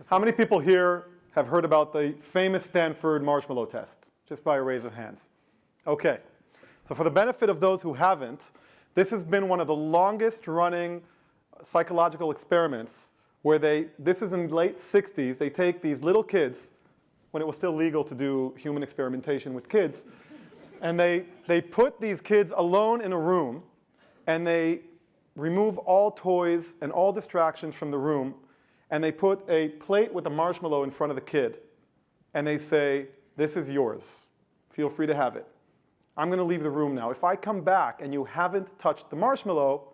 How many people here have heard about the famous Stanford marshmallow test? Just by a raise of hands. Okay. So for the benefit of those who haven't, this has been one of the longest running psychological experiments where this is in the late 60s, they take these little kids, when it was still legal to do human experimentation with kids, and they put these kids alone in a room, and they remove all toys and all distractions from the room, and they put a plate with a marshmallow in front of the kid, and they say, this is yours. Feel free to have it. I'm going to leave the room now. If I come back and you haven't touched the marshmallow,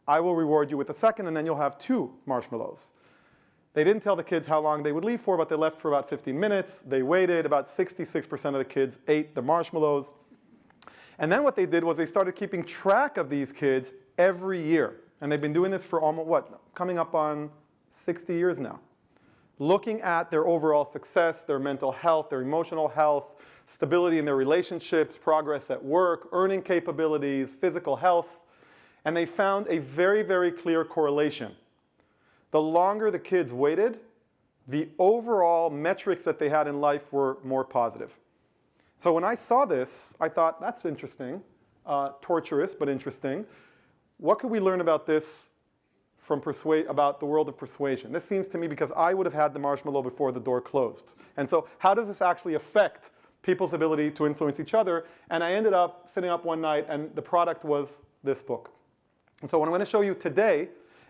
I will reward you with a second, and then you'll have 2 marshmallows. They didn't tell the kids how long they would leave for, but they left for about 15 minutes. They waited. About 66% of the kids ate the marshmallows. And then what they did was they started keeping track of these kids every year. And they've been doing this for almost, coming up on 60 years now. Looking at their overall success, their mental health, their emotional health, stability in their relationships, progress at work, earning capabilities, physical health. And they found a very, very clear correlation. The longer the kids waited, the overall metrics that they had in life were more positive. So when I saw this, I thought, that's interesting, torturous, but interesting. What could we learn about this from about the world of persuasion? This seems to me, because I would have had the marshmallow before the door closed. And so how does this actually affect people's ability to influence each other? And I ended up sitting up one night, and the product was this book. And so what I'm going to show you today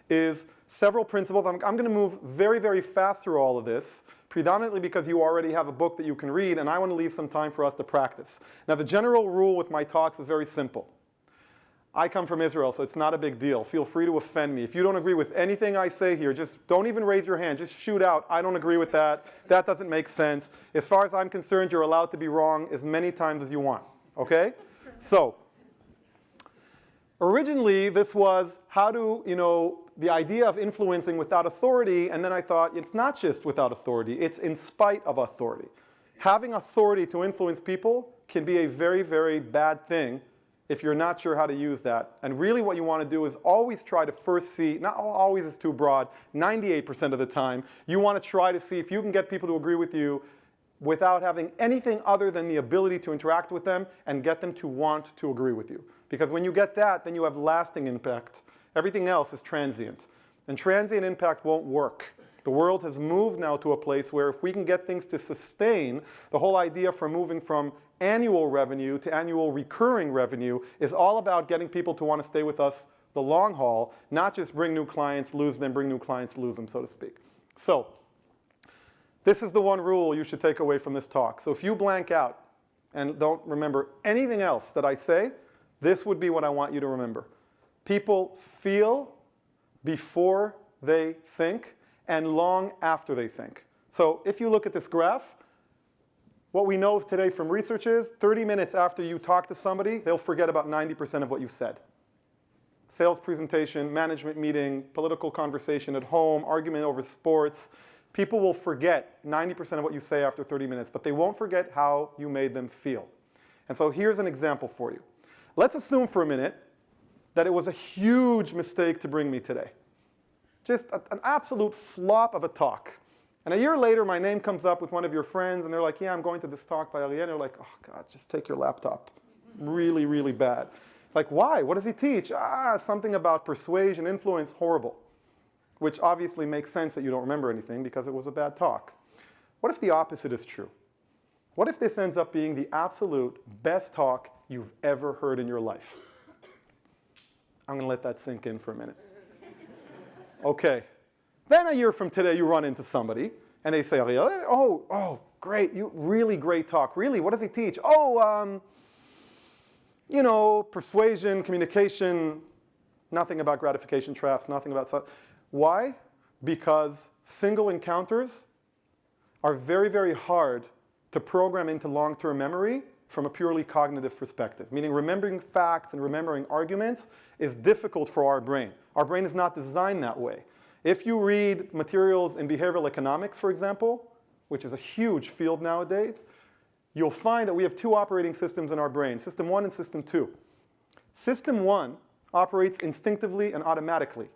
is several principles. I'm going to move very, very fast through all of this, predominantly because you already have a book that you can read, and I want to leave some time for us to practice. Now, the general rule with my talks is very simple. I come from Israel, so it's not a big deal. Feel free to offend me. If you don't agree with anything I say here, just don't even raise your hand. Just shoot out, I don't agree with that. That doesn't make sense. As far as I'm concerned, you're allowed to be wrong as many times as you want. Okay? So, originally, this was how to, the idea of influencing without authority, and then I thought, it's not just without authority, it's in spite of authority. Having authority to influence people can be a very, very bad thing if you're not sure how to use that. And really what you want to do is always try to first see, not always is too broad, 98% of the time, you want to try to see if you can get people to agree with you without having anything other than the ability to interact with them and get them to want to agree with you. Because when you get that, then you have lasting impact. Everything else is transient. And transient impact won't work. The world has moved now to a place where if we can get things to sustain, the whole idea for moving from annual revenue to annual recurring revenue is all about getting people to want to stay with us the long haul, not just bring new clients, lose them, bring new clients, lose them, so to speak. So this is the one rule you should take away from this talk. So if you blank out and don't remember anything else that I say, this would be what I want you to remember. People feel before they think and long after they think. So if you look at this graph, what we know today from research is 30 minutes after you talk to somebody, they'll forget about 90% of what you've said. Sales presentation, management meeting, political conversation at home, argument over sports. People will forget 90% of what you say after 30 minutes, but they won't forget how you made them feel. And so here's an example for you. Let's assume for a minute that it was a huge mistake to bring me today. Just an absolute flop of a talk. And a year later, my name comes up with one of your friends, and they're like, yeah, I'm going to this talk by Ariel. And you're like, oh, God, just take your laptop. Really, really bad. Like, why? What does he teach? Something about persuasion, influence, horrible. Which obviously makes sense that you don't remember anything because it was a bad talk. What if the opposite is true? What if this ends up being the absolute best talk you've ever heard in your life? I'm going to let that sink in for a minute. Okay. Then a year from today, you run into somebody, and they say, oh, great, really great talk. Really, what does he teach? Persuasion, communication, nothing about gratification traps, nothing about... Why? Because single encounters are very, very hard to program into long-term memory from a purely cognitive perspective. Meaning remembering facts and remembering arguments is difficult for our brain. Our brain is not designed that way. If you read materials in behavioral economics, for example, which is a huge field nowadays, you'll find that we have 2 operating systems in our brain, System 1 and System 2. System 1 operates instinctively and automatically.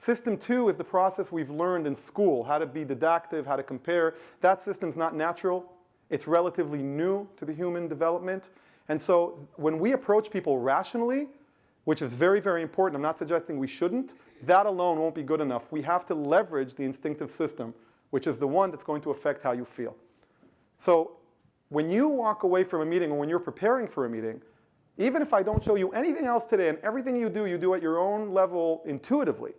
System 2 is the process we've learned in school, how to be deductive, how to compare. That system's not natural. It's relatively new to the human development. And so when we approach people rationally, which is very, very important, I'm not suggesting we shouldn't, that alone won't be good enough. We have to leverage the instinctive system, which is the one that's going to affect how you feel. So when you walk away from a meeting or when you're preparing for a meeting, even if I don't show you anything else today and everything you do at your own level intuitively,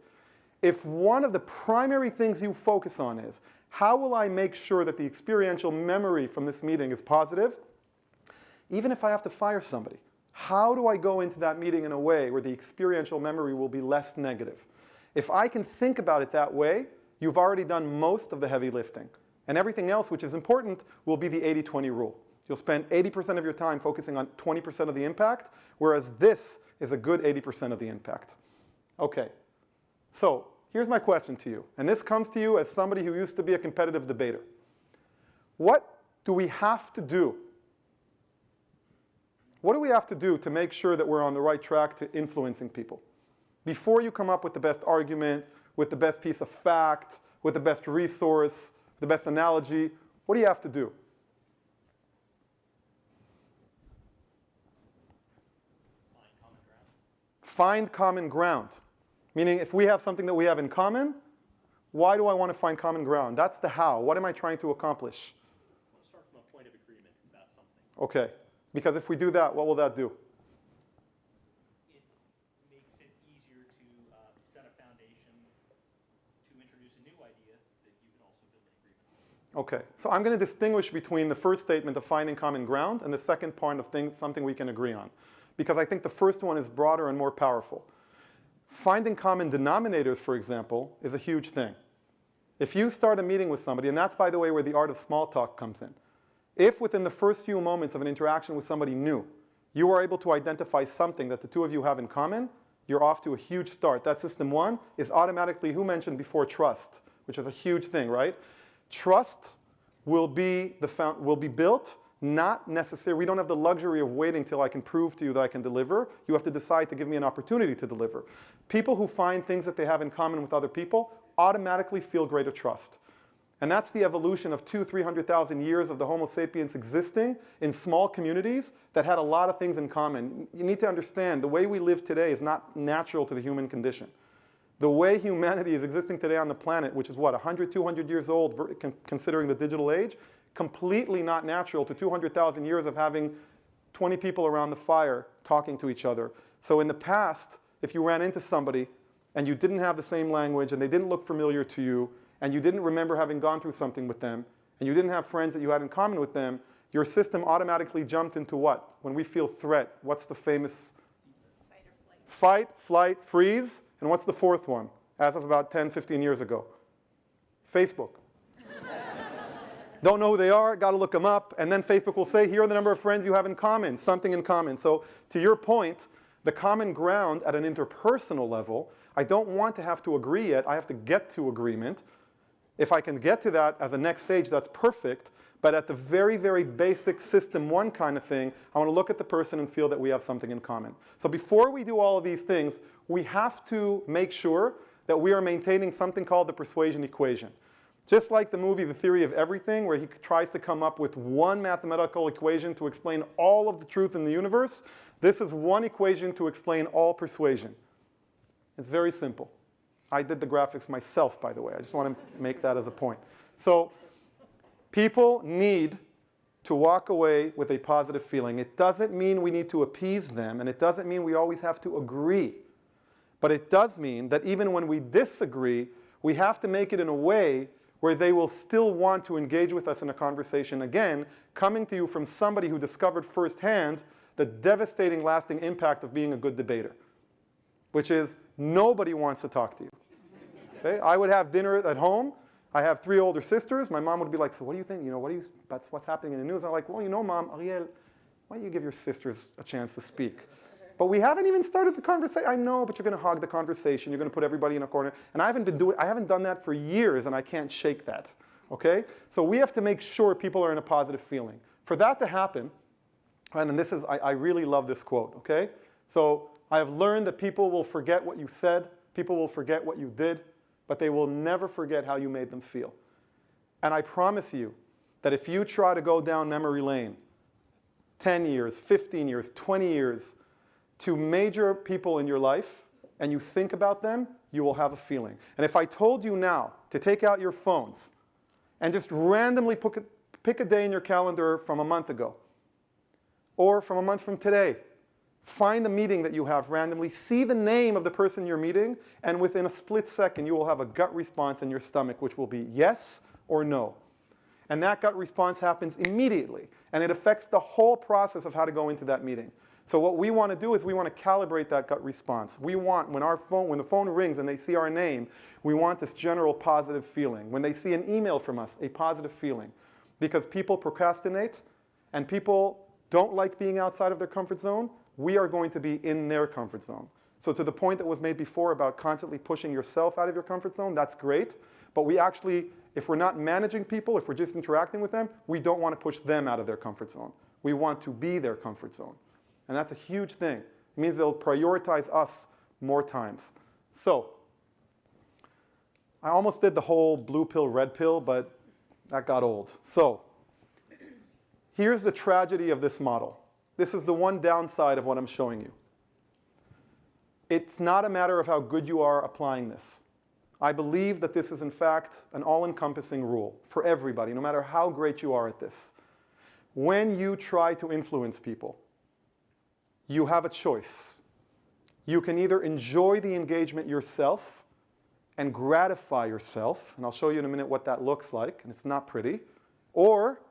if one of the primary things you focus on is, how will I make sure that the experiential memory from this meeting is positive? Even if I have to fire somebody, how do I go into that meeting in a way where the experiential memory will be less negative? If I can think about it that way, you've already done most of the heavy lifting. And everything else, which is important, will be the 80-20 rule. You'll spend 80% of your time focusing on 20% of the impact, whereas this is a good 80% of the impact. Okay, so here's my question to you. And this comes to you as somebody who used to be a competitive debater. What do we have to do? What do we have to do to make sure that we're on the right track to influencing people? Before you come up with the best argument, with the best piece of fact, with the best resource, the best analogy, what do you have to do? Find common ground. Meaning, if we have something that we have in common, why do I want to find common ground? That's the how. What am I trying to accomplish? I want to start from a point of agreement about something. Okay. Because if we do that, what will that do? It makes it easier to set a foundation to introduce a new idea that you can also build an agreement on. Okay. So I'm going to distinguish between the first statement of finding common ground and the second part of something we can agree on. Because I think the first one is broader and more powerful. Finding common denominators, for example, is a huge thing. If you start a meeting with somebody, and that's, by the way, where the art of small talk comes in. If within the first few moments of an interaction with somebody new, you are able to identify something that the two of you have in common, you're off to a huge start. That system 1 is automatically, who mentioned before, trust, which is a huge thing, right? Trust will be built. Not necessary. We don't have the luxury of waiting till I can prove to you that I can deliver. You have to decide to give me an opportunity to deliver. People who find things that they have in common with other people automatically feel greater trust. And that's the evolution of 200,000–300,000 years of the Homo sapiens existing in small communities that had a lot of things in common. You need to understand, the way we live today is not natural to the human condition. The way humanity is existing today on the planet, which is what, 100–200 years old, considering the digital age, completely not natural to 200,000 years of having 20 people around the fire talking to each other. So in the past, if you ran into somebody and you didn't have the same language and they didn't look familiar to you and you didn't remember having gone through something with them and you didn't have friends that you had in common with them, your system automatically jumped into what? When we feel threat, what's the famous? Fight or flight. Fight, flight, freeze. And what's the fourth one, as of about 10–15 years ago? Facebook. Don't know who they are, got to look them up, and then Facebook will say, here are the number of friends you have in common, something in common. So to your point, the common ground at an interpersonal level, I don't want to have to agree yet, I have to get to agreement. If I can get to that as a next stage, that's perfect, but at the very, very basic system 1 kind of thing, I want to look at the person and feel that we have something in common. So before we do all of these things, we have to make sure that we are maintaining something called the persuasion equation. Just like the movie The Theory of Everything, where he tries to come up with one mathematical equation to explain all of the truth in the universe, this is one equation to explain all persuasion. It's very simple. I did the graphics myself, by the way. I just want to make that as a point. So people need to walk away with a positive feeling. It doesn't mean we need to appease them, and it doesn't mean we always have to agree. But it does mean that even when we disagree, we have to make it in a way where they will still want to engage with us in a conversation, again, coming to you from somebody who discovered firsthand the devastating lasting impact of being a good debater, which is nobody wants to talk to you. Okay? I would have dinner at home. I have 3 older sisters. My mom would be like, so what do you think? You know, that's what's happening in the news. I'm like, well, you know, Mom, Ariel, why don't you give your sisters a chance to speak? But we haven't even started the conversation. I know, but you're going to hog the conversation. You're going to put everybody in a corner. And I haven't done that for years, and I can't shake that. Okay? So we have to make sure people are in a positive feeling. For that to happen, and this is, I really love this quote. Okay? So I have learned that people will forget what you said, People will forget what you did, but they will never forget how you made them feel. And I promise you that if you try to go down memory lane 10 years, 15 years, 20 years to major people in your life and you think about them, you will have a feeling. And if I told you now to take out your phones and just randomly pick a day in your calendar from a month ago or from a month from today, find the meeting that you have randomly, see the name of the person you're meeting, and within a split second you will have a gut response in your stomach which will be yes or no. And that gut response happens immediately, and it affects the whole process of how to go into that meeting. So what we want to do is we want to calibrate that gut response. We want, when the phone rings and they see our name, we want this general positive feeling. When they see an email from us, a positive feeling. Because people procrastinate, and people don't like being outside of their comfort zone, we are going to be in their comfort zone. So to the point that was made before about constantly pushing yourself out of your comfort zone, that's great. But we actually, if we're not managing people, if we're just interacting with them, we don't want to push them out of their comfort zone. We want to be their comfort zone. And that's a huge thing. It means they'll prioritize us more times. So I almost did the whole blue pill, red pill, but that got old. So here's the tragedy of this model. This is the one downside of what I'm showing you. It's not a matter of how good you are applying this. I believe that this is, in fact, an all-encompassing rule for everybody, no matter how great you are at this. When you try to influence people, you have a choice. You can either enjoy the engagement yourself and gratify yourself, and I'll show you in a minute what that looks like, and it's not pretty, or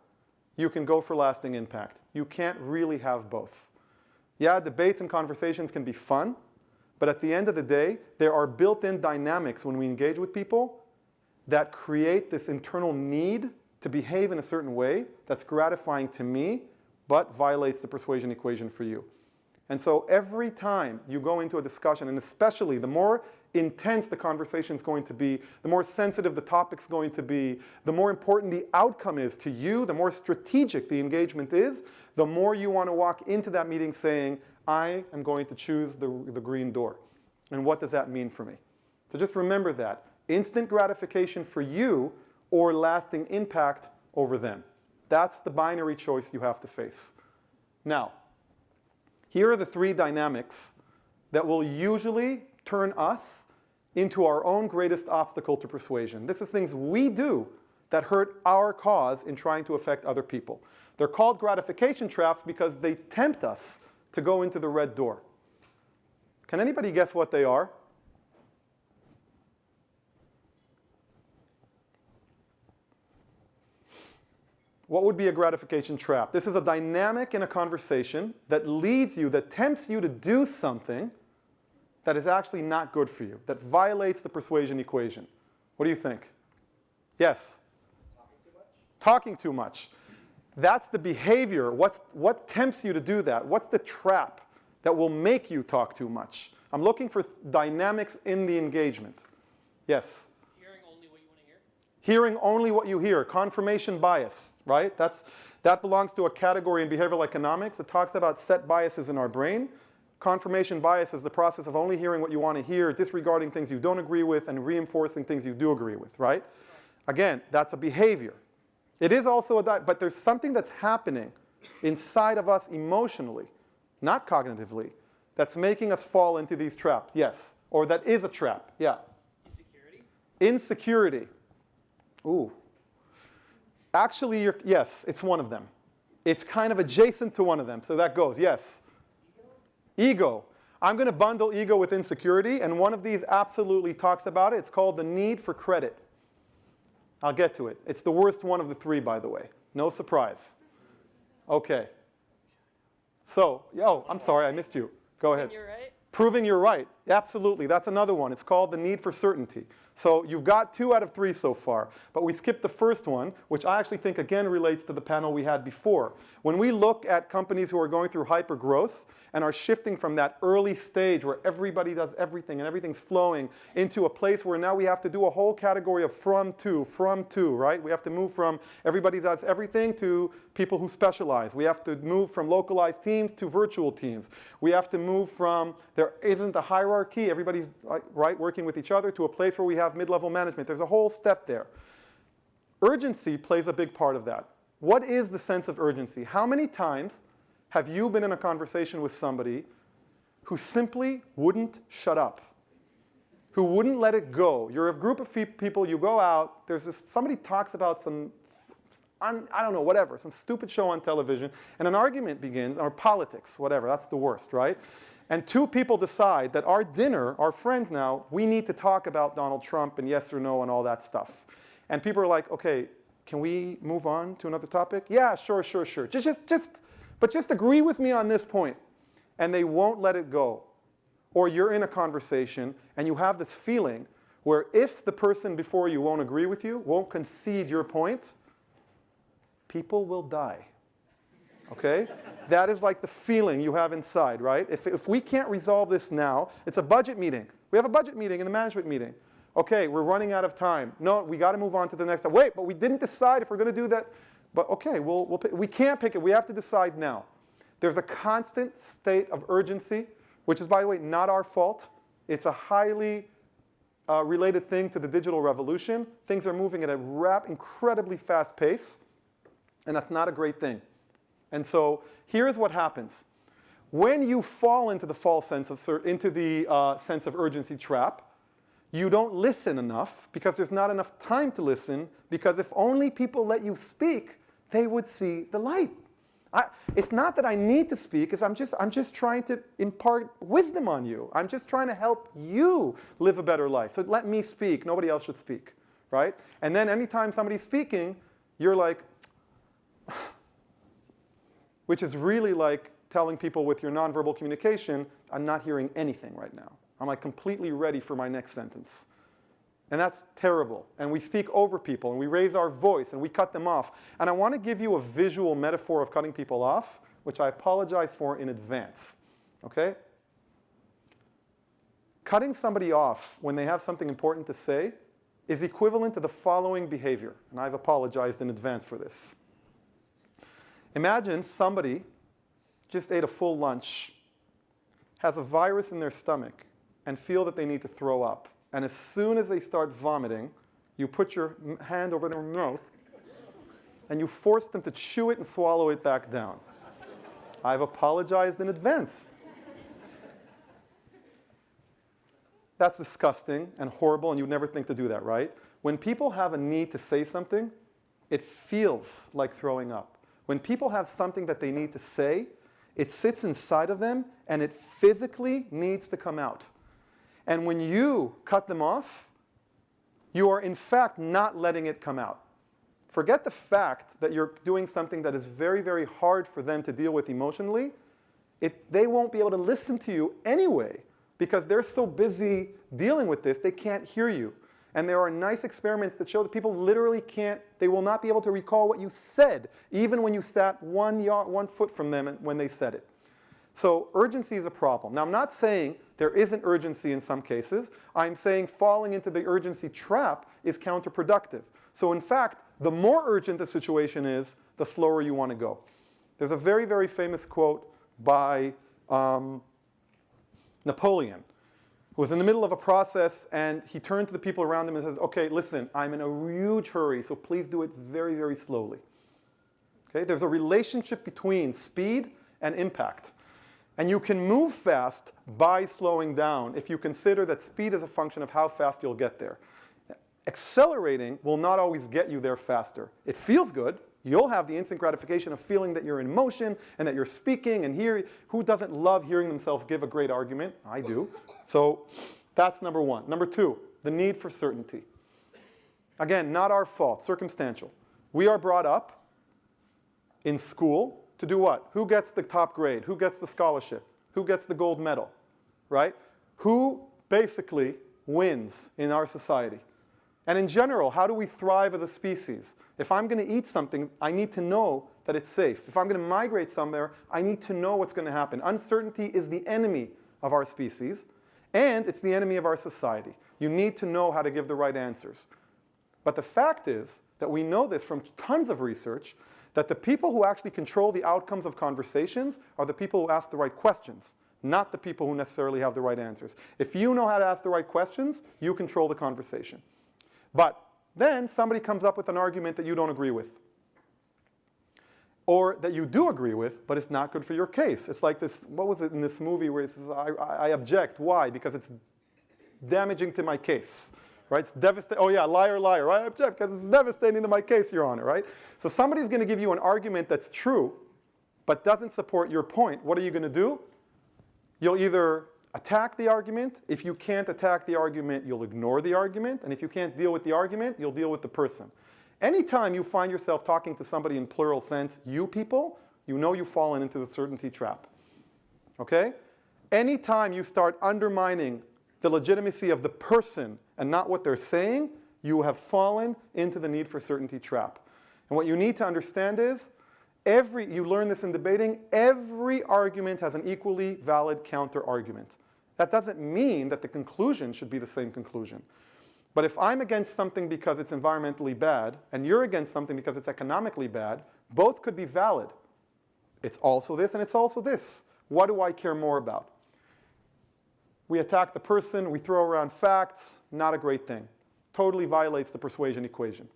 you can go for lasting impact. You can't really have both. Yeah, debates and conversations can be fun, but at the end of the day, there are built-in dynamics when we engage with people that create this internal need to behave in a certain way that's gratifying to me, but violates the persuasion equation for you. And so every time you go into a discussion, and especially the more intense the conversation is going to be, the more sensitive the topic's going to be, the more important the outcome is to you, the more strategic the engagement is, the more you want to walk into that meeting saying, I am going to choose the green door. And what does that mean for me? So just remember that. Instant gratification for you or lasting impact over them. That's the binary choice you have to face. Now, here are the three dynamics that will usually turn us into our own greatest obstacle to persuasion. This is things we do that hurt our cause in trying to affect other people. They're called gratification traps because they tempt us to go into the red door. Can anybody guess what they are? What would be a gratification trap? This is a dynamic in a conversation that leads you, that tempts you to do something that is actually not good for you, that violates the persuasion equation. What do you think? Yes? Talking too much? Talking too much. That's the behavior. What tempts you to do that? What's the trap that will make you talk too much? I'm looking for dynamics in the engagement. Yes? Hearing only what you want to hear? Hearing only what you hear, confirmation bias, right? That belongs to a category in behavioral economics. It talks about set biases in our brain. Confirmation bias is the process of only hearing what you want to hear, disregarding things you don't agree with, and reinforcing things you do agree with, right? Again, that's a behavior. It is also but there's something that's happening inside of us emotionally, not cognitively, that's making us fall into these traps. Yes, or that is a trap. Yeah. Insecurity? Insecurity. Ooh. Actually, yes, it's one of them. It's kind of adjacent to one of them, so that goes. Yes. Ego. I'm going to bundle ego with insecurity, and one of these absolutely talks about it. It's called the need for credit. I'll get to it. It's the worst one of the three, by the way. No surprise. Okay. So, I'm sorry, I missed you. Go ahead. You're right. Proving you're right. Absolutely. That's another one. It's called the need for certainty. So you've got 2 out of 3 so far. But we skipped the first one, which I actually think, again, relates to the panel we had before. When we look at companies who are going through hyper-growth and are shifting from that early stage where everybody does everything and everything's flowing into a place where now we have to do a whole category of from to, right? We have to move from everybody does everything to people who specialize. We have to move from localized teams to virtual teams. We have to move from there isn't a hierarchy hierarchy, everybody's right working with each other, to a place where we have mid-level management. There's a whole step there. Urgency plays a big part of that. What is the sense of urgency? How many times have you been in a conversation with somebody who simply wouldn't shut up, who wouldn't let it go? You're a group of people, you go out, somebody talks about some, I don't know, whatever, some stupid show on television, and an argument begins, or politics, whatever, that's the worst, right? And two people decide that our dinner, our friends now, we need to talk about Donald Trump and yes or no and all that stuff. And people are like, okay, can we move on to another topic? Yeah, sure. But just agree with me on this point. And they won't let it go. Or you're in a conversation and you have this feeling where if the person before you won't agree with you, won't concede your point, people will die. Okay? That is like the feeling you have inside, right? If we can't resolve this now, it's a budget meeting. We have a budget meeting in the management meeting. Okay, we're running out of time. No, we got to move on to the next one. Wait, but we didn't decide if we're going to do that. But okay, we can't pick it. We have to decide now. There's a constant state of urgency, which is, by the way, not our fault. It's a highly related thing to the digital revolution. Things are moving at a incredibly fast pace, and that's not a great thing. And so here's what happens. When you fall into the sense of urgency trap, you don't listen enough because there's not enough time to listen, because if only people let you speak, they would see the light. It's not that I need to speak, I'm just trying to impart wisdom on you. I'm just trying to help you live a better life. So let me speak, nobody else should speak, right? And then anytime somebody's speaking, you're like, which is really like telling people with your nonverbal communication, I'm not hearing anything right now. I'm like completely ready for my next sentence. And that's terrible. And we speak over people, and we raise our voice, and we cut them off. And I want to give you a visual metaphor of cutting people off, which I apologize for in advance. Okay? Cutting somebody off when they have something important to say is equivalent to the following behavior. And I've apologized in advance for this. Imagine somebody just ate a full lunch, has a virus in their stomach, and feel that they need to throw up. And as soon as they start vomiting, you put your hand over their mouth, and you force them to chew it and swallow it back down. I've apologized in advance. That's disgusting and horrible, and you'd never think to do that, right? When people have a need to say something, it feels like throwing up. When people have something that they need to say, it sits inside of them, and it physically needs to come out. And when you cut them off, you are in fact not letting it come out. Forget the fact that you're doing something that is very, very hard for them to deal with emotionally. They won't be able to listen to you anyway because they're so busy dealing with this, they can't hear you. And there are nice experiments that show that people literally they will not be able to recall what you said, even when you sat 1 foot from them when they said it. So urgency is a problem. Now, I'm not saying there isn't urgency in some cases. I'm saying falling into the urgency trap is counterproductive. So in fact, the more urgent the situation is, the slower you want to go. There's a very, very famous quote by Napoleon, who was in the middle of a process, and he turned to the people around him and said, okay, listen, I'm in a huge hurry, so please do it very, very slowly. Okay? There's a relationship between speed and impact. And you can move fast by slowing down if you consider that speed is a function of how fast you'll get there. Accelerating will not always get you there faster. It feels good. You'll have the instant gratification of feeling that you're in motion and that you're speaking and hearing. Who doesn't love hearing themselves give a great argument? I do. So that's number one. Number two, the need for certainty. Again, not our fault, circumstantial. We are brought up in school to do what? Who gets the top grade? Who gets the scholarship? Who gets the gold medal? Right? Who basically wins in our society? And in general, how do we thrive as a species? If I'm going to eat something, I need to know that it's safe. If I'm going to migrate somewhere, I need to know what's going to happen. Uncertainty is the enemy of our species, and it's the enemy of our society. You need to know how to give the right answers. But the fact is that we know this from tons of research, that the people who actually control the outcomes of conversations are the people who ask the right questions, not the people who necessarily have the right answers. If you know how to ask the right questions, you control the conversation. But then somebody comes up with an argument that you don't agree with. Or that you do agree with, but it's not good for your case. It's like this, what was it in this movie where it says, I object. Why? Because it's damaging to my case. Right? It's devastating. Oh yeah, liar, liar. Right? I object because it's devastating to my case, Your Honor. Right? So somebody's going to give you an argument that's true, but doesn't support your point. What are you going to do? You'll either attack the argument. If you can't attack the argument, you'll ignore the argument. And if you can't deal with the argument, you'll deal with the person. Anytime you find yourself talking to somebody in plural sense, you people, you know you've fallen into the certainty trap. Okay? Anytime you start undermining the legitimacy of the person and not what they're saying, you have fallen into the need for certainty trap. And what you need to understand is, you learn this in debating, every argument has an equally valid counter-argument. That doesn't mean that the conclusion should be the same conclusion. But if I'm against something because it's environmentally bad, and you're against something because it's economically bad, both could be valid. It's also this, and it's also this. What do I care more about? We attack the person, we throw around facts, not a great thing. Totally violates the persuasion equation.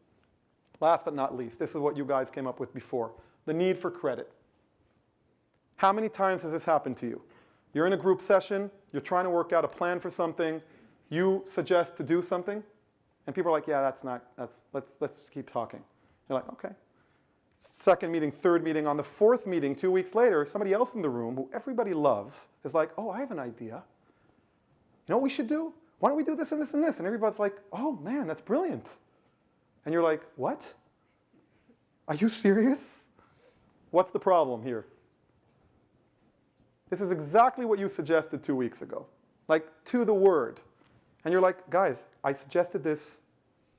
Last but not least, this is what you guys came up with before, the need for credit. How many times has this happened to you? You're in a group session, you're trying to work out a plan for something, you suggest to do something, and people are like, yeah, let's just keep talking. You're like, okay. Second meeting, third meeting, on the fourth meeting, 2 weeks later, somebody else in the room who everybody loves is like, oh, I have an idea. You know what we should do? Why don't we do this and this and this? And everybody's like, oh man, that's brilliant. And you're like, what? Are you serious? What's the problem here? This is exactly what you suggested 2 weeks ago. Like, to the word. And you're like, guys, I suggested this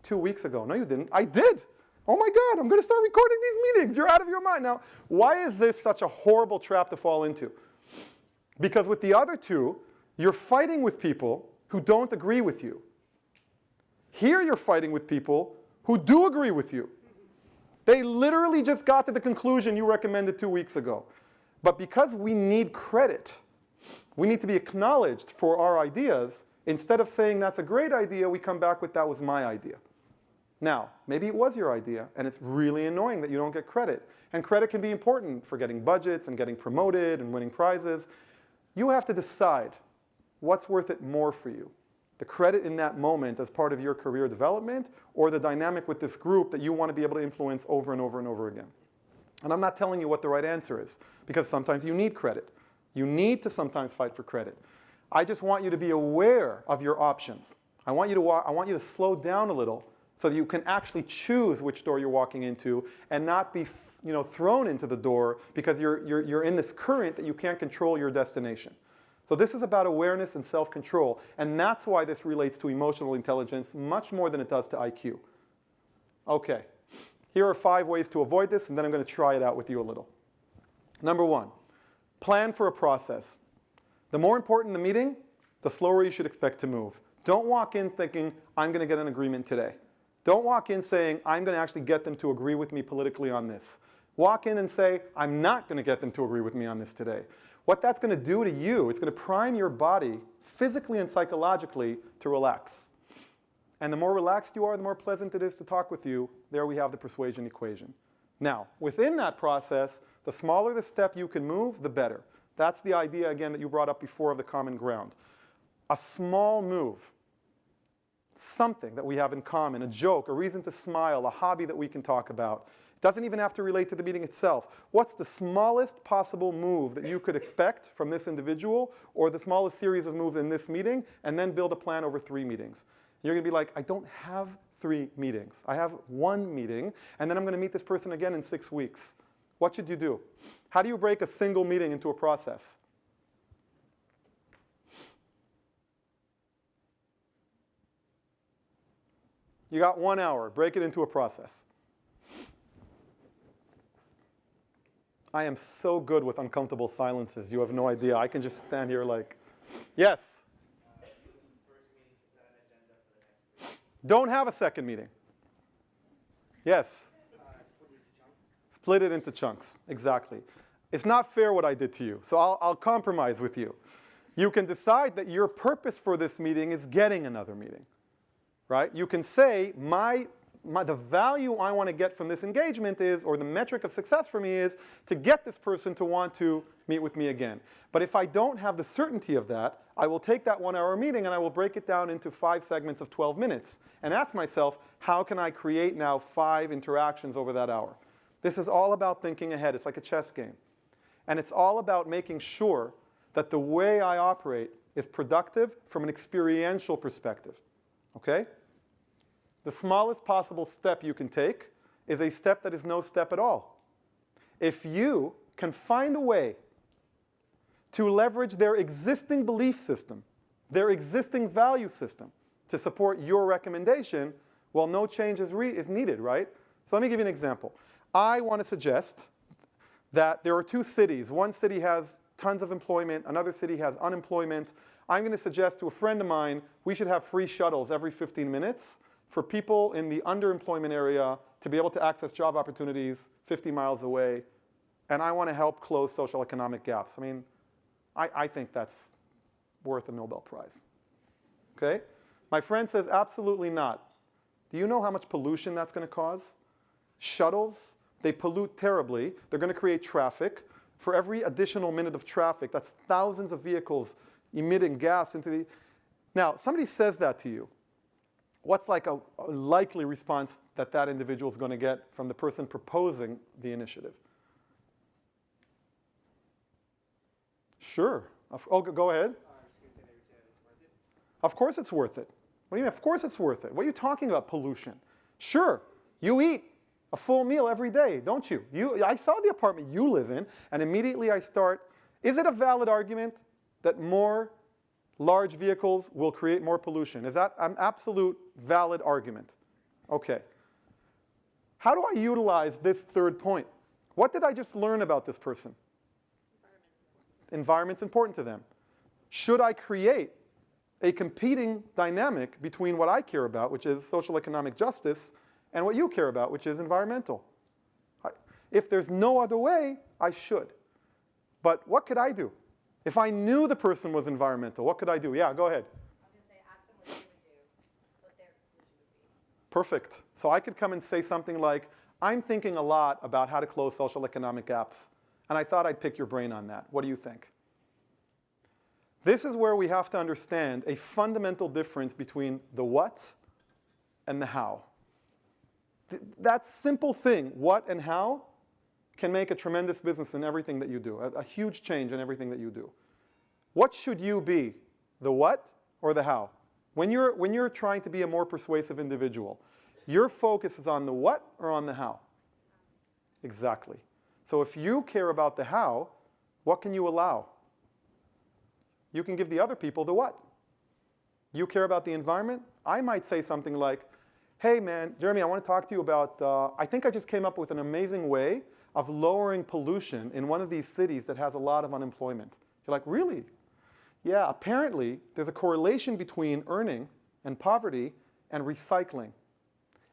2 weeks ago. No, you didn't. I did. Oh my God, I'm going to start recording these meetings. You're out of your mind. Now, why is this such a horrible trap to fall into? Because with the other two, you're fighting with people who don't agree with you. Here you're fighting with people who do agree with you. They literally just got to the conclusion you recommended 2 weeks ago. But because we need credit, we need to be acknowledged for our ideas. Instead of saying that's a great idea, we come back with that was my idea. Now, maybe it was your idea, and it's really annoying that you don't get credit. And credit can be important for getting budgets and getting promoted and winning prizes. You have to decide what's worth it more for you. The credit in that moment as part of your career development, or the dynamic with this group that you want to be able to influence over and over and over again. And I'm not telling you what the right answer is, because sometimes you need credit. You need to sometimes fight for credit. I just want you to be aware of your options. I want you to slow down a little so that you can actually choose which door you're walking into and not be thrown into the door because you're in this current that you can't control your destination. So this is about awareness and self-control, and that's why this relates to emotional intelligence much more than it does to IQ. Okay, here are 5 ways to avoid this, and then I'm going to try it out with you a little. Number 1, plan for a process. The more important the meeting, the slower you should expect to move. Don't walk in thinking, I'm going to get an agreement today. Don't walk in saying, I'm going to actually get them to agree with me politically on this. Walk in and say, I'm not going to get them to agree with me on this today. What that's going to do to you, it's going to prime your body physically and psychologically to relax. And the more relaxed you are, the more pleasant it is to talk with you. There we have the persuasion equation. Now, within that process, the smaller the step you can move, the better. That's the idea, again, that you brought up before of the common ground. A small move, something that we have in common, a joke, a reason to smile, a hobby that we can talk about. It doesn't even have to relate to the meeting itself. What's the smallest possible move that you could expect from this individual, or the smallest series of moves in this meeting, and then build a plan over 3 meetings. You're going to be like, I don't have 3 meetings. I have 1 meeting, and then I'm going to meet this person again in 6 weeks. What should you do? How do you break a single meeting into a process? You got 1 hour. Break it into a process. I am so good with uncomfortable silences. You have no idea. I can just stand here like, yes? Don't have a second meeting. Yes? Split it into chunks. Exactly. It's not fair what I did to you, so I'll compromise with you. You can decide that your purpose for this meeting is getting another meeting, right? You can say, the value I want to get from this engagement is, or the metric of success for me is, to get this person to want to meet with me again. But if I don't have the certainty of that, I will take that 1 hour meeting and I will break it down into 5 segments of 12 minutes and ask myself, how can I create now 5 interactions over that hour? This is all about thinking ahead. It's like a chess game. And it's all about making sure that the way I operate is productive from an experiential perspective, okay? The smallest possible step you can take is a step that is no step at all. If you can find a way to leverage their existing belief system, their existing value system, to support your recommendation, well, no change is needed, right? So let me give you an example. I want to suggest that there are 2 cities. One city has tons of employment, another city has unemployment. I'm going to suggest to a friend of mine we should have free shuttles every 15 minutes for people in the underemployment area to be able to access job opportunities 50 miles away. And I want to help close social economic gaps. I mean, I think that's worth a Nobel Prize. Okay? My friend says, absolutely not. Do you know how much pollution that's going to cause? Shuttles, they pollute terribly. They're going to create traffic. For every additional minute of traffic, that's thousands of vehicles emitting gas into the... Now, somebody says that to you. What's like a likely response that that individual is going to get from the person proposing the initiative? Sure. Oh, go ahead. Of course it's worth it. What do you mean, of course it's worth it? What are you talking about, pollution? Sure, you eat a full meal every day, don't you? I saw the apartment you live in, and immediately I start, is it a valid argument that more large vehicles will create more pollution? Is that an absolute valid argument? Okay. How do I utilize this third point? What did I just learn about this person? Environment's important to them. Should I create a competing dynamic between what I care about, which is social economic justice, and what you care about, which is environmental? If there's no other way, I should. But what could I do? If I knew the person was environmental, what could I do? Yeah, go ahead. I was going to say, ask them what they would do, what their conclusion would be. Perfect. So I could come and say something like, I'm thinking a lot about how to close social economic gaps, and I thought I'd pick your brain on that. What do you think? This is where we have to understand a fundamental difference between the what and the how. That simple thing, what and how, can make a tremendous business in everything that you do, a huge change in everything that you do. What should you be, the what or the how? When you're trying to be a more persuasive individual, your focus is on the what or on the how? Exactly. So if you care about the how, what can you allow? You can give the other people the what. You care about the environment? I might say something like, hey man, Jeremy, I want to talk to you about, I think I just came up with an amazing way of lowering pollution in one of these cities that has a lot of unemployment. You're like, really? Yeah, apparently there's a correlation between earning and poverty and recycling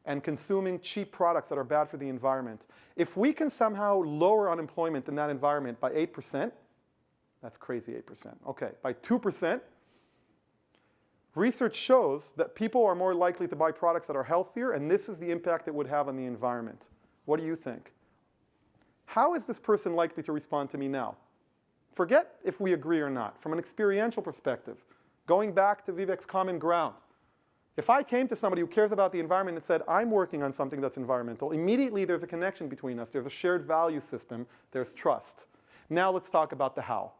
and consuming cheap products that are bad for the environment. If we can somehow lower unemployment in that environment by 8%, that's crazy 8%. Okay, by 2%, research shows that people are more likely to buy products that are healthier, and this is the impact it would have on the environment. What do you think? How is this person likely to respond to me now? Forget if we agree or not. From an experiential perspective, going back to Vivek's common ground, if I came to somebody who cares about the environment and said, I'm working on something that's environmental, immediately there's a connection between us. There's a shared value system. There's trust. Now let's talk about the how.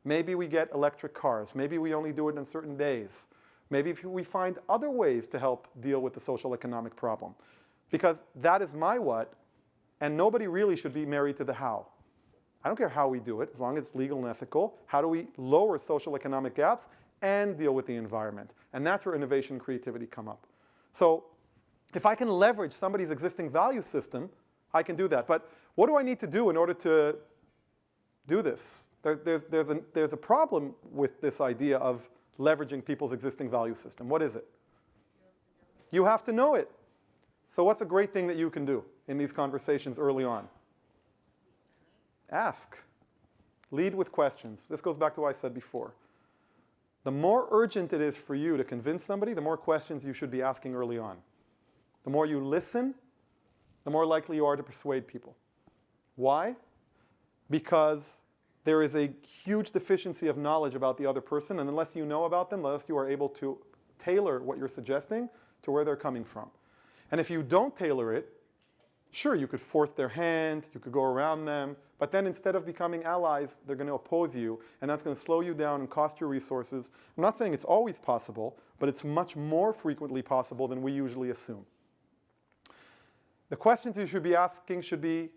Maybe we get electric cars. Maybe we only do it on certain days. Maybe if we find other ways to help deal with the social economic problem. Because that is my what, and nobody really should be married to the how. I don't care how we do it, as long as it's legal and ethical. How do we lower social economic gaps and deal with the environment? And that's where innovation and creativity come up. So if I can leverage somebody's existing value system, I can do that. But what do I need to do in order to do this? There's a problem with this idea of leveraging people's existing value system. What is it? You have to know it. So what's a great thing that you can do in these conversations early on? Ask. Lead with questions. This goes back to what I said before. The more urgent it is for you to convince somebody, the more questions you should be asking early on. The more you listen, the more likely you are to persuade people. Why? Because there is a huge deficiency of knowledge about the other person, and unless you know about them, unless you are able to tailor what you're suggesting to where they're coming from. And if you don't tailor it, sure, you could force their hand, you could go around them, but then instead of becoming allies, they're going to oppose you, and that's going to slow you down and cost you resources. I'm not saying it's always possible, but it's much more frequently possible than we usually assume. The questions you should be asking should be,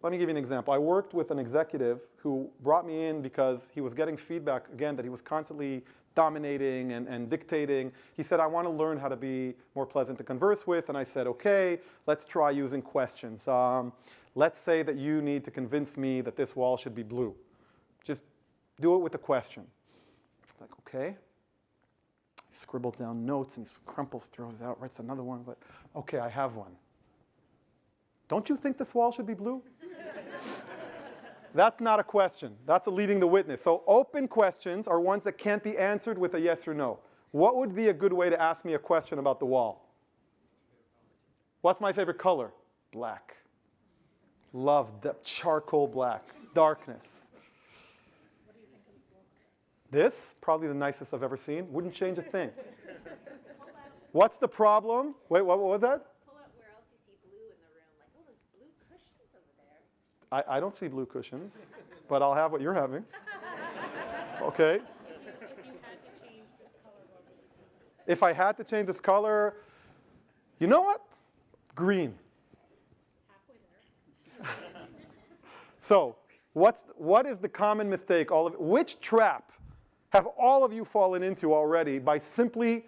let me give you an example. I worked with an executive who brought me in because he was getting feedback, again, that he was constantly dominating and dictating. He said, I want to learn how to be more pleasant to converse with. And I said, okay, let's try using questions. Let's say that you need to convince me that this wall should be blue. Just do it with a question. It's like, okay. He scribbles down notes and he crumples, throws out, writes another one. He's like, okay, I have one. Don't you think this wall should be blue? That's not a question. That's a leading the witness. So open questions are ones that can't be answered with a yes or no. What would be a good way to ask me a question about the wall? What's my favorite color? Black. Love the charcoal black. Darkness. What do you think of this wall? This, probably the nicest I've ever seen. Wouldn't change a thing. What's the problem? Wait, what was that? Pull out where else you see blue in the room. Like, oh, there's blue cushions over there. I don't see blue cushions, but I'll have what you're having. Okay. If you had to change this color, what would you do? If I had to change this color, you know what? Green. Halfway there. So, what is the common mistake? Which trap have all of you fallen into already by simply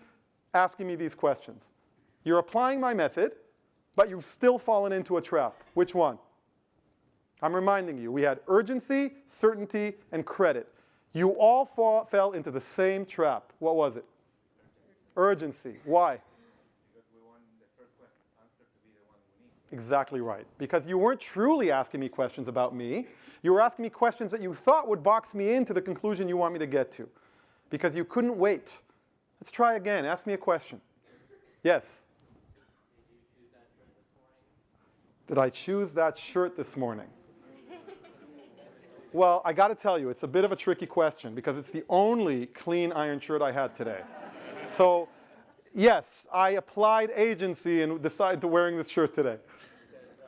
asking me these questions? You're applying my method, but you've still fallen into a trap. Which one? I'm reminding you, we had urgency, certainty, and credit. You all fell into the same trap. What was it? Urgency. Why? Because we want the first question answer to be the one we need. Exactly right. Because you weren't truly asking me questions about me. You were asking me questions that you thought would box me into the conclusion you want me to get to. Because you couldn't wait. Let's try again. Ask me a question. Yes? Did I choose that shirt this morning? Well, I got to tell you, it's a bit of a tricky question because it's the only clean iron shirt I had today. So, yes, I applied agency and decided to wearing this shirt today. Because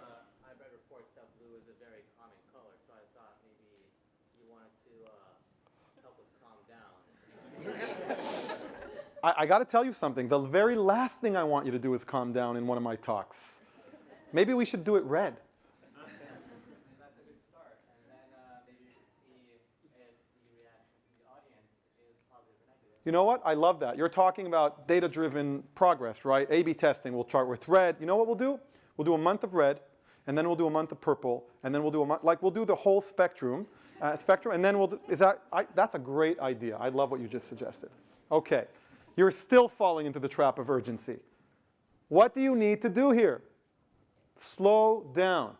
I read reports that blue is a very calming color, so I thought maybe you wanted to help us calm down. I got to tell you something. The very last thing I want you to do is calm down in one of my talks. Maybe we should do it red. That's a good start, and then maybe you can see if the reaction from the audience is positive or negative. You know what? I love that. You're talking about data-driven progress, right? A/B testing. We'll start with red. You know what we'll do? We'll do a month of red, and then we'll do a month of purple, and then we'll do a month, we'll do the whole spectrum, and then we'll do, that's a great idea. I love what you just suggested. Okay. You're still falling into the trap of urgency. What do you need to do here? Slow down.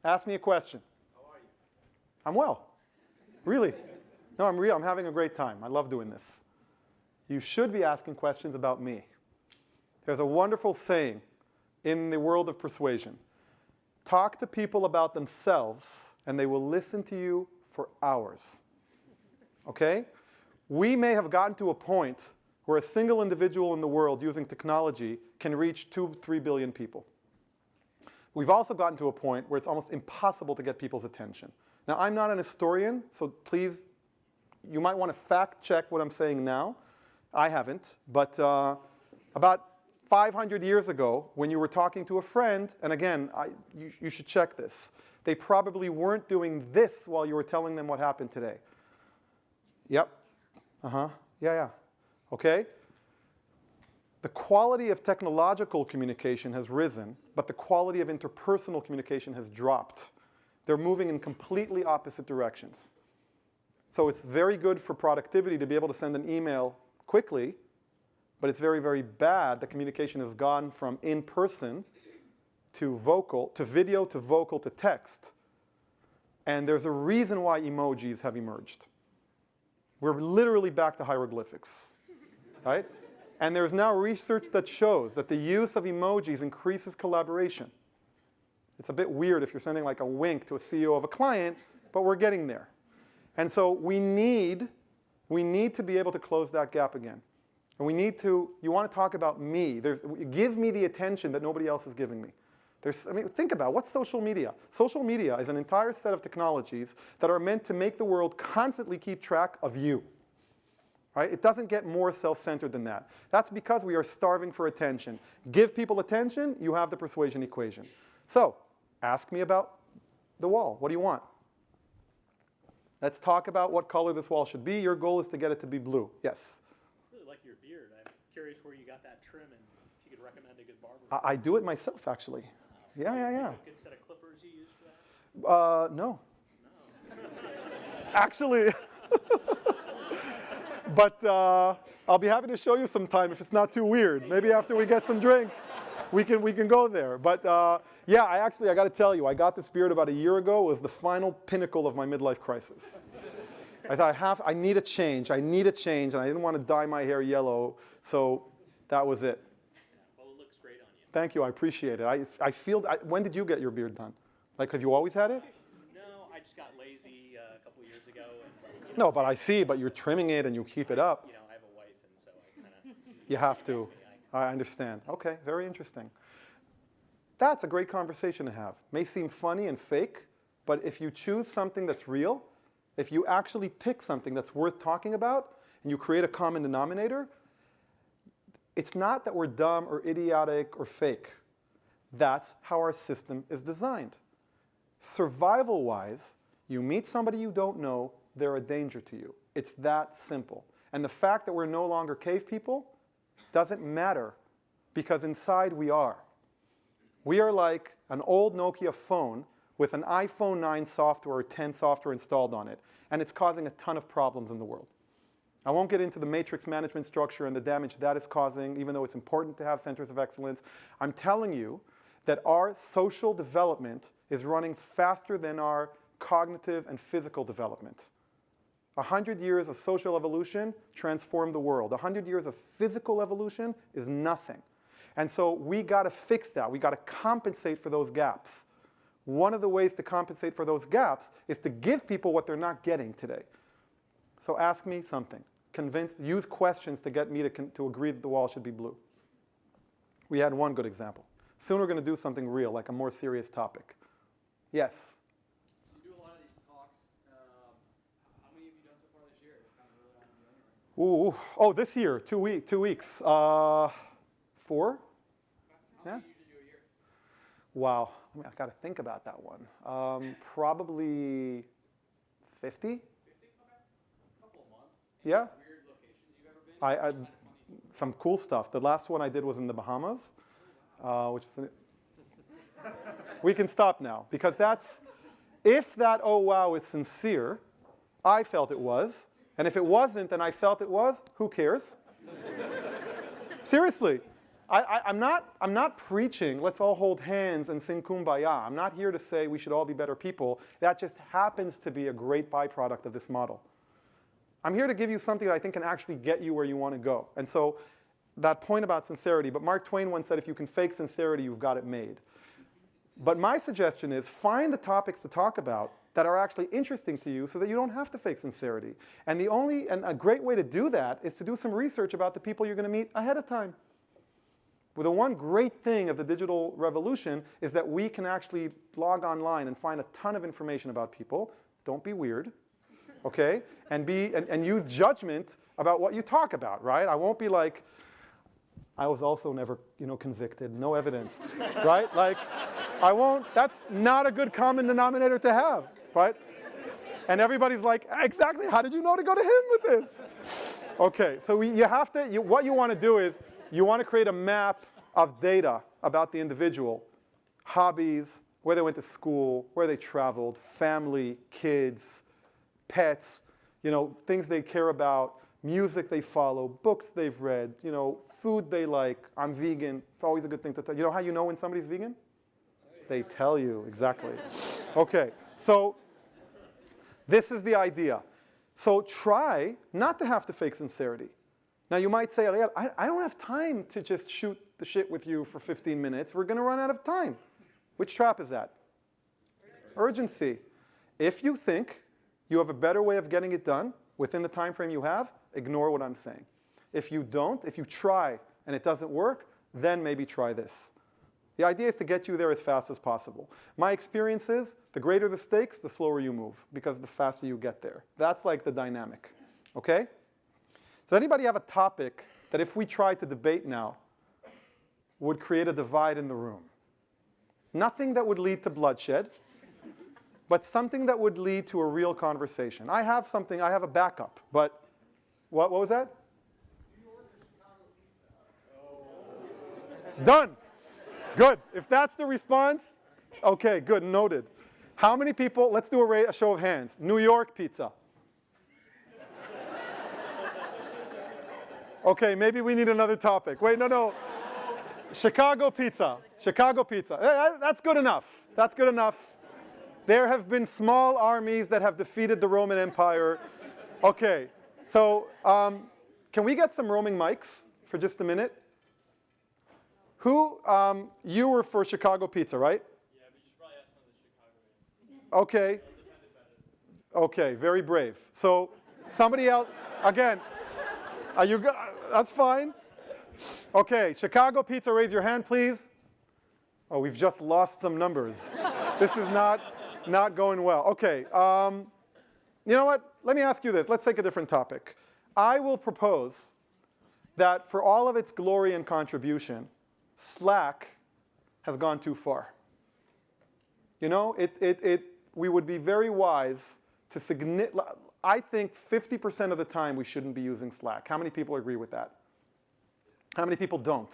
Ask me a question. How are you? I'm well. Really. No, I'm real. I'm having a great time. I love doing this. You should be asking questions about me. There's a wonderful saying in the world of persuasion. Talk to people about themselves, and they will listen to you for hours. Okay? We may have gotten to a point where a single individual in the world using technology can reach 2-3 billion people. We've also gotten to a point where it's almost impossible to get people's attention. Now, I'm not an historian, so please, you might want to fact check what I'm saying now. I haven't, but about 500 years ago, when you were talking to a friend, and again, you should check this, they probably weren't doing this while you were telling them what happened today. Yep. Yeah. Okay? The quality of technological communication has risen, but the quality of interpersonal communication has dropped. They're moving in completely opposite directions. So it's very good for productivity to be able to send an email quickly, but it's very, very bad that communication has gone from in-person to vocal, to video, to vocal, to text. And there's a reason why emojis have emerged. We're literally back to hieroglyphics, right? And there's now research that shows that the use of emojis increases collaboration. It's a bit weird if you're sending like a wink to a CEO of a client, but we're getting there. And so we need to be able to close that gap again. And you want to talk about me. Give me the attention that nobody else is giving me. Think about what's social media. Social media is an entire set of technologies that are meant to make the world constantly keep track of you. Right? It doesn't get more self-centered than that. That's because we are starving for attention. Give people attention, you have the persuasion equation. So, ask me about the wall. What do you want? Let's talk about what color this wall should be. Your goal is to get it to be blue. Yes? I really like your beard. I'm curious where you got that trim and if you could recommend a good barber. I do it myself, actually. Yeah. A good set of clippers you use for that? No. Actually, but I'll be happy to show you sometime if it's not too weird. Maybe after we get some drinks, we can go there. But yeah, I got to tell you, I got this beard about a year ago. It was the final pinnacle of my midlife crisis. I thought I need a change. And I didn't want to dye my hair yellow, so that was it. Well, it looks great on you. Thank you, I appreciate it. When did you get your beard done? Like, have you always had it? No, I just got lazy a couple years ago. And, No, but you're trimming it and you keep it up. I have a wife, and so I kind of... You have to. I understand. Okay, very interesting. That's a great conversation to have. May seem funny and fake, but if you choose something that's real, if you actually pick something that's worth talking about, and you create a common denominator, it's not that we're dumb or idiotic or fake. That's how our system is designed. Survival-wise, you meet somebody you don't know, they're a danger to you. It's that simple. And the fact that we're no longer cave people doesn't matter, because inside we are. We are like an old Nokia phone with an iPhone 9 software or 10 software installed on it, and it's causing a ton of problems in the world. I won't get into the matrix management structure and the damage that is causing, even though it's important to have centers of excellence. I'm telling you that our social development is running faster than our cognitive and physical development. 100 years of social evolution transformed the world. 100 years of physical evolution is nothing. And so we got to fix that. We got to compensate for those gaps. One of the ways to compensate for those gaps is to give people what they're not getting today. So ask me something. Use questions to get me to agree that the wall should be blue. We had one good example. Soon we're going to do something real, like a more serious topic. Yes? So you do a lot of these talks. How many have you done so far this year? Kind of really on the Ooh, oh, this year, 2 weeks. 4? How Yeah. many do you usually do a year? Wow, I got to think about that one. Probably 50? 50? Okay. A couple a month. Yeah. Weird locations you've ever been? Some cool stuff. The last one I did was in the Bahamas, which was we can stop now, because if that oh wow is sincere, I felt it was, and if it wasn't and I felt it was, who cares? Seriously. I'm not preaching, let's all hold hands and sing Kumbaya. I'm not here to say we should all be better people. That just happens to be a great byproduct of this model. I'm here to give you something that I think can actually get you where you want to go. And so that point about sincerity, but Mark Twain once said, if you can fake sincerity, you've got it made. But my suggestion is find the topics to talk about that are actually interesting to you so that you don't have to fake sincerity. And a great way to do that is to do some research about the people you're going to meet ahead of time. Well, the one great thing of the digital revolution is that we can actually log online and find a ton of information about people. Don't be weird, okay? And use judgment about what you talk about, right? I won't be like, I was also never, convicted, no evidence, right? Like, I won't. That's not a good common denominator to have, right? And everybody's like, exactly. How did you know to go to him with this? Okay, so what you want to do is, you want to create a map of data about the individual, hobbies, where they went to school, where they traveled, family, kids, pets, things they care about, music they follow, books they've read, food they like. I'm vegan. It's always a good thing to tell. You know how you know when somebody's vegan? They tell you, exactly. Okay, so This is the idea. So try not to have to fake sincerity. Now you might say, Ariel, I don't have time to just shoot the shit with you for 15 minutes. We're going to run out of time. Which trap is that? Urgency. If you think you have a better way of getting it done within the time frame you have, ignore what I'm saying. If you don't, if you try and it doesn't work, then maybe try this. The idea is to get you there as fast as possible. My experience is the greater the stakes, the slower you move, because the faster you get there. That's like the dynamic. Okay? Does anybody have a topic that if we tried to debate now would create a divide in the room? Nothing that would lead to bloodshed, but something that would lead to a real conversation. I have something, I have a backup, but what was that? Done. Good. If that's the response, okay, good, noted. How many people, let's do a show of hands. New York pizza. Okay, maybe we need another topic. Wait, no. Chicago pizza. Chicago pizza. That's good enough. That's good enough. There have been small armies that have defeated the Roman Empire. Okay, so can we get some roaming mics for just a minute? Who, you were for Chicago pizza, right? Yeah, but you should probably ask one of the Chicago. Okay. Okay, very brave. So somebody else, again, are you, that's fine. Okay, Chicago pizza, raise your hand, please. Oh, we've just lost some numbers. This is not going well. Okay, you know what? Let me ask you this. Let's take a different topic. I will propose that for all of its glory and contribution, Slack has gone too far. You know, we would be very wise to I think 50% of the time we shouldn't be using Slack. How many people agree with that? How many people don't?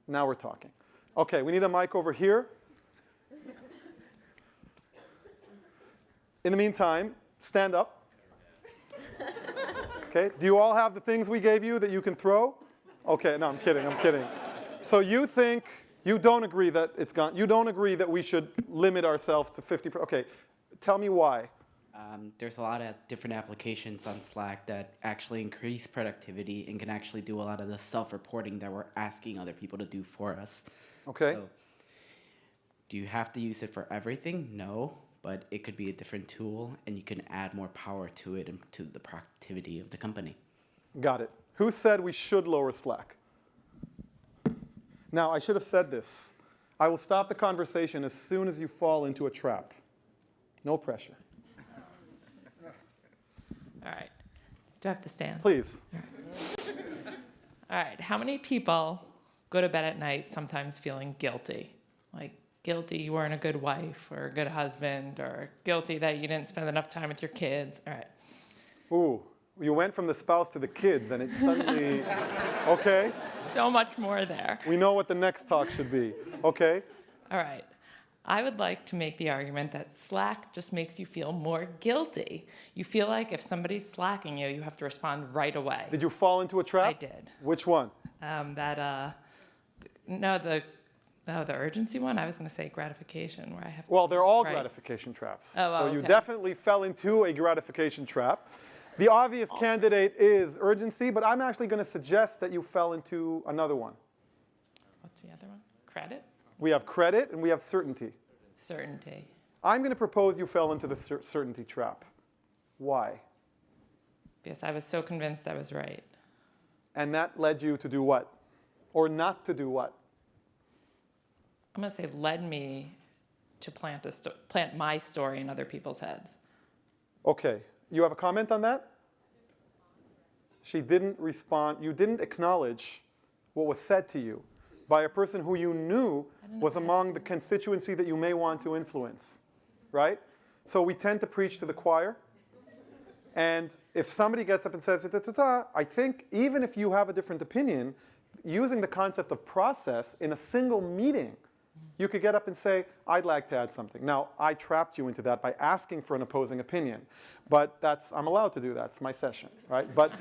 Now we're talking. Okay, we need a mic over here. In the meantime, stand up. Okay, do you all have the things we gave you that you can throw? Okay, no, I'm kidding. So you think, you don't agree that it's gone, you don't agree that we should limit ourselves to 50%. Okay, tell me why. There's a lot of different applications on Slack that actually increase productivity and can actually do a lot of the self-reporting that we're asking other people to do for us. Okay. So, do you have to use it for everything? No, but it could be a different tool and you can add more power to it and to the productivity of the company. Got it. Who said we should lower Slack? Now, I should have said this. I will stop the conversation as soon as you fall into a trap. No pressure. All right. Do I have to stand? Please. All right. How many people go to bed at night sometimes feeling guilty? Like guilty you weren't a good wife or a good husband, or guilty that you didn't spend enough time with your kids. All right. Ooh, you went from the spouse to the kids and it's suddenly, okay. So much more there. We know what the next talk should be. Okay. All right. I would like to make the argument that Slack just makes you feel more guilty. You feel like if somebody's slacking you, you have to respond right away. Did you fall into a trap? I did. Which one? The urgency one. I was going to say gratification, where I have. Well, they're all right. gratification traps. Oh, well, so you okay. definitely fell into a gratification trap. The obvious candidate is urgency, but I'm actually going to suggest that you fell into another one. What's the other one? Credit? We have credit and we have certainty. Certainty. I'm going to propose you fell into the certainty trap. Why? Because I was so convinced I was right. And that led you to do what? Or not to do what? I'm going to say led me to plant my story in other people's heads. Okay. You have a comment on that? She didn't respond. You didn't acknowledge what was said to you by a person who you knew was among the constituency that you may want to influence, right? So we tend to preach to the choir. And if somebody gets up and says, I think even if you have a different opinion, using the concept of process in a single meeting, you could get up and say, I'd like to add something. Now, I trapped you into that by asking for an opposing opinion. But I'm allowed to do that. It's my session, right? But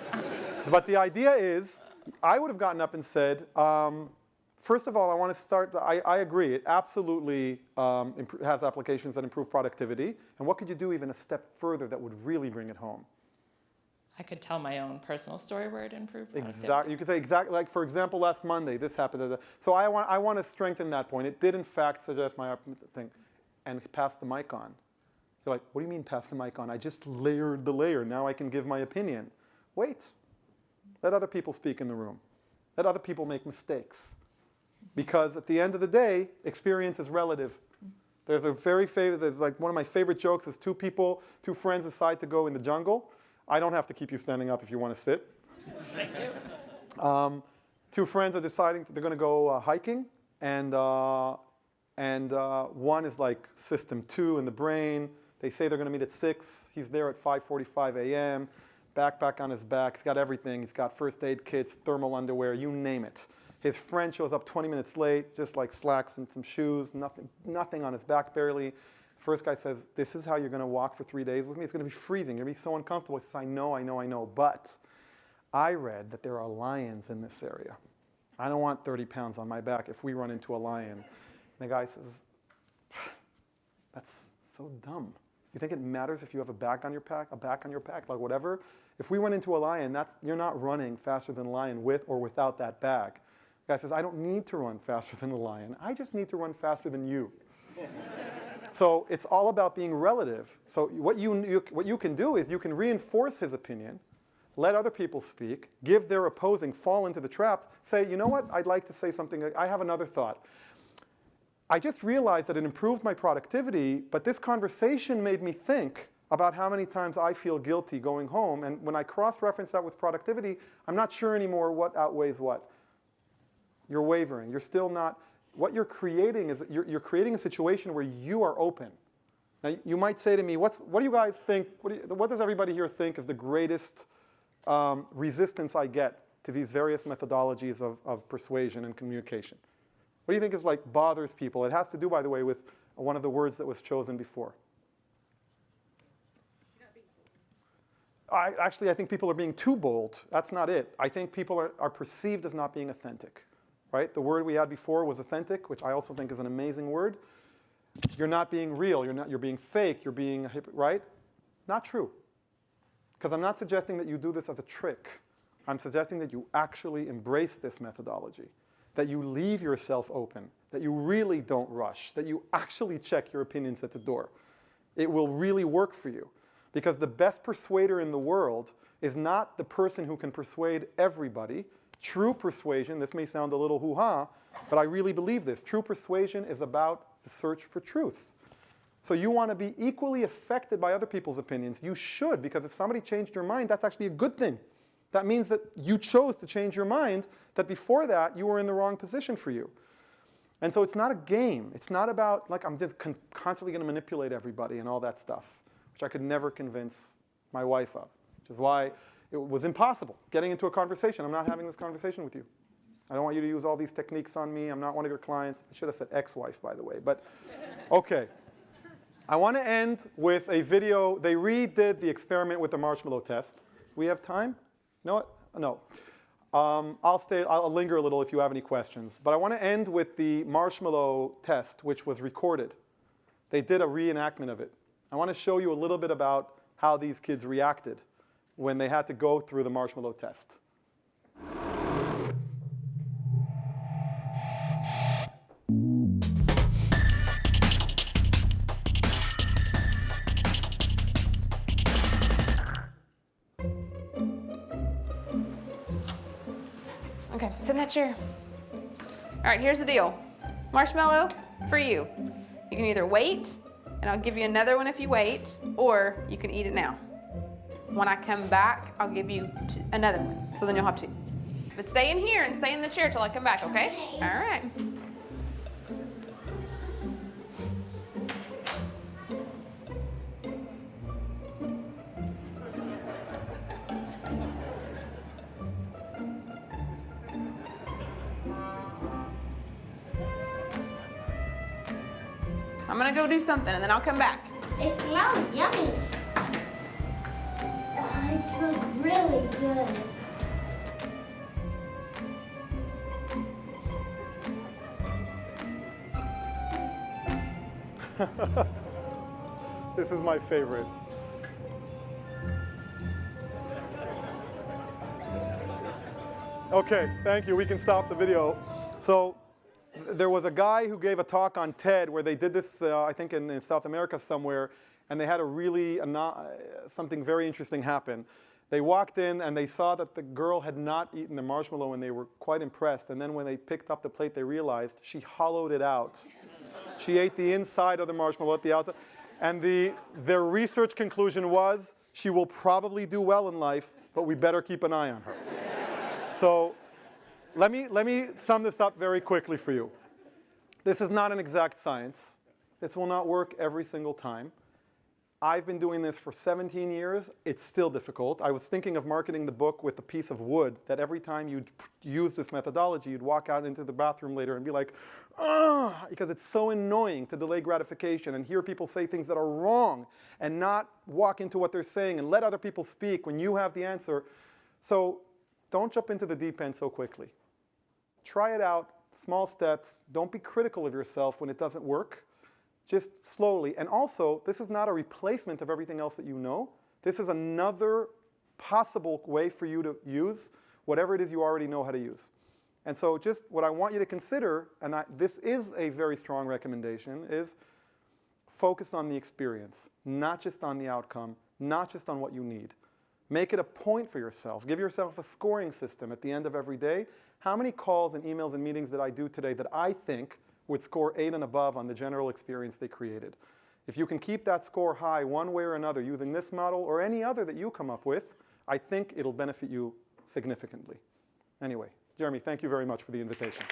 the idea is, I would have gotten up and said, first of all, I want to start, I agree, it absolutely has applications that improve productivity. And what could you do even a step further that would really bring it home? I could tell my own personal story where it improved productivity. Exactly. You could say exactly, like for example, last Monday, this happened. So I want to strengthen that point. It did in fact suggest my thing, and pass the mic on. You're like, what do you mean pass the mic on? I just layered the layer. Now I can give my opinion. Wait. Let other people speak in the room. Let other people make mistakes. Because at the end of the day, experience is relative. There's like one of my favorite jokes is two friends decide to go in the jungle. I don't have to keep you standing up if you want to sit. Thank you. Two friends are deciding they're going to go hiking, and one is like system 2 in the brain. They say they're going to meet at 6. He's there at 5:45 a.m., backpack on his back. He's got everything. He's got first aid kits, thermal underwear, you name it. His friend shows up 20 minutes late, just like slacks and some shoes, nothing on his back barely. First guy says, this is how you're going to walk for 3 days with me? It's going to be freezing. You're going to be so uncomfortable. He says, I know. But I read that there are lions in this area. I don't want 30 pounds on my back if we run into a lion. And the guy says, that's so dumb. You think it matters if you have a back on your back, like whatever? If we run into a lion, you're not running faster than a lion with or without that bag. The guy says, I don't need to run faster than a lion. I just need to run faster than you. So it's all about being relative. So what you can do is you can reinforce his opinion, let other people speak, give their opposing, fall into the traps, say, you know what, I'd like to say something, I have another thought. I just realized that it improved my productivity, but this conversation made me think about how many times I feel guilty going home, and when I cross-reference that with productivity, I'm not sure anymore what outweighs what. You're wavering, you're still not. What you're creating is you're creating a situation where you are open. Now, you might say to me, what do you guys think, what does everybody here think is the greatest resistance I get to these various methodologies of persuasion and communication? What do you think is like bothers people? It has to do, by the way, with one of the words that was chosen before. I think people are being too bold. That's not it. I think people are perceived as not being authentic. Right? The word we had before was authentic, which I also think is an amazing word. You're not being real. You're being fake. You're being right? Not true. Because I'm not suggesting that you do this as a trick. I'm suggesting that you actually embrace this methodology, that you leave yourself open, that you really don't rush, that you actually check your opinions at the door. It will really work for you. Because the best persuader in the world is not the person who can persuade everybody. True persuasion, this may sound a little hoo-ha, but I really believe this. True persuasion is about the search for truth. So you want to be equally affected by other people's opinions. You should, because if somebody changed your mind, that's actually a good thing. That means that you chose to change your mind, that before that you were in the wrong position for you. And so it's not a game. It's not about, like, I'm just constantly going to manipulate everybody and all that stuff, which I could never convince my wife of, which is why it was impossible getting into a conversation. I'm not having this conversation with you. I don't want you to use all these techniques on me. I'm not one of your clients. I should have said ex-wife, by the way, but okay. I want to end with a video. They redid the experiment with the marshmallow test. We have time? You know what? No. I'll linger a little if you have any questions. But I want to end with the marshmallow test, which was recorded. They did a reenactment of it. I want to show you a little bit about how these kids reacted when they had to go through the marshmallow test. Okay, sit in that chair. All right, here's the deal. Marshmallow for you. You can either wait, and I'll give you another one if you wait, or you can eat it now. When I come back, I'll give you another one, so then you'll have two. But stay in here and stay in the chair till I come back, okay? All right. I'm gonna go do something and then I'll come back. It smells yummy. It smells really good. This is my favorite. Okay, thank you. We can stop the video. So there was a guy who gave a talk on TED where they did this, I think in South America somewhere, and they had a really, something very interesting happen. They walked in and they saw that the girl had not eaten the marshmallow and they were quite impressed. And then when they picked up the plate, they realized she hollowed it out. She ate the inside of the marshmallow, at the outside. And their research conclusion was, she will probably do well in life, but we better keep an eye on her. So let me sum this up very quickly for you. This is not an exact science. This will not work every single time. I've been doing this for 17 years. It's still difficult. I was thinking of marketing the book with a piece of wood that every time you'd use this methodology, you'd walk out into the bathroom later and be like, ugh, because it's so annoying to delay gratification and hear people say things that are wrong and not walk into what they're saying and let other people speak when you have the answer. So don't jump into the deep end so quickly. Try it out, small steps. Don't be critical of yourself when it doesn't work. Just slowly. And also, this is not a replacement of everything else that you know. This is another possible way for you to use whatever it is you already know how to use. And so just what I want you to consider, and this is a very strong recommendation, is focus on the experience, not just on the outcome, not just on what you need. Make it a point for yourself. Give yourself a scoring system at the end of every day. How many calls and emails and meetings did I do today that I think would score 8 and above on the general experience they created? If you can keep that score high one way or another using this model or any other that you come up with, I think it'll benefit you significantly. Anyway, Jeremy, thank you very much for the invitation.